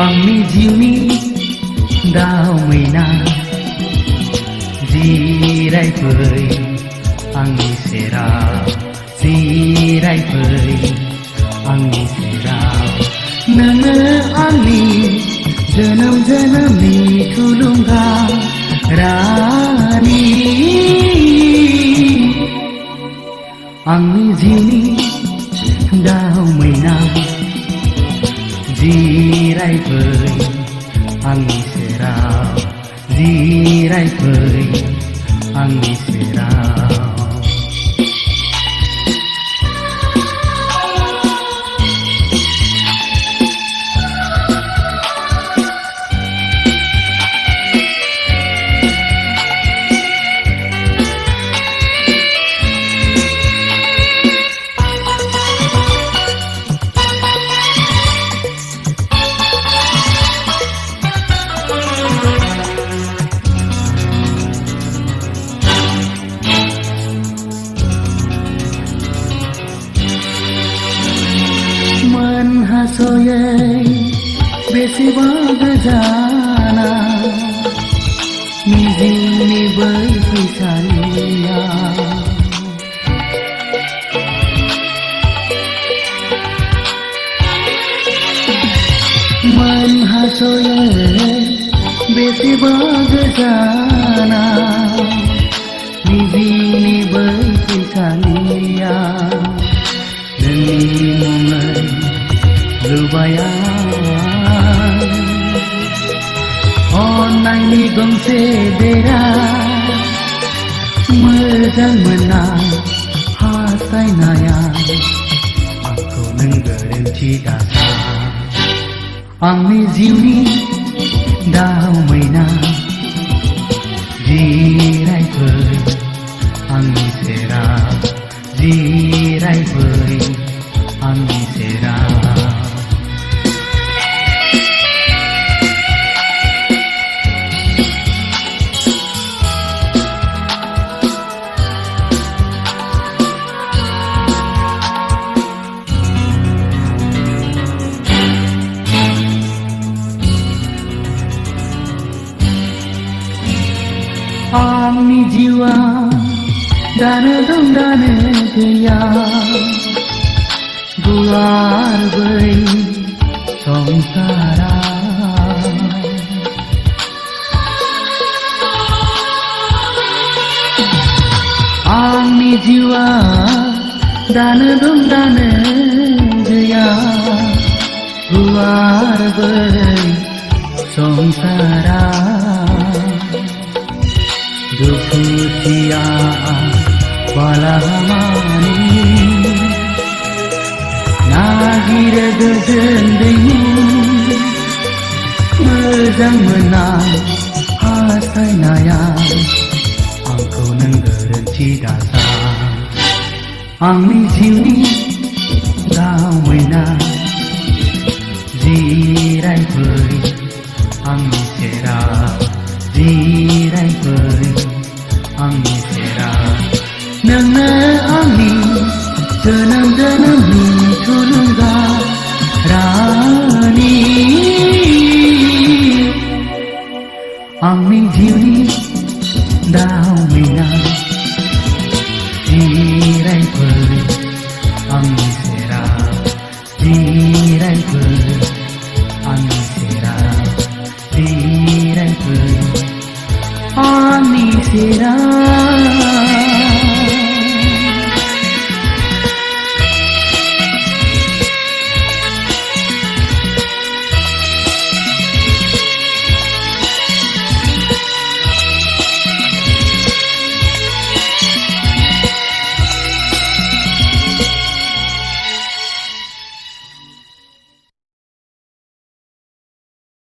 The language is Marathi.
आंनि जिउनि दाउ मैना जिरायफै आंनि सेराव जिरायफै आंनि सेराव नोङो आंनि जोनोम जोनोमनि थुलुंगा रानि आंनि जिउनि दाउ मैना जिरायफै आंनि सेराव जिरायफै आंनि सेराव मोनहासयै बेसेबा गोजाना मिजिंनि बै फैसालिया मोनहासयै बेसेबा गोजाना मिजिंनि बै फैसालिया नोंनि मुङै लुबाया अन्नायनि गंसे बेरा मोजां मोना हास्थायनाया आंखौ नों गोरोन्थि दासान आंनि जिउनि दाउ मैना जिरायफै आंनि सेराव जिरायफै आंनि सेराव आंनि जिउआ दानो दं दानो गैया गुवार बै संसारा आंनि जिउआ दानो दं दानो गैया गुवार बै संसारा दुखुथिया बालामानि नागिरो गोजोन दैमु मोजां मोना हास्थायनाया आंखौ नों गोरोन्थि दासान आंनि जिउनि दाउ मैना जिरायफै आंनि सेराव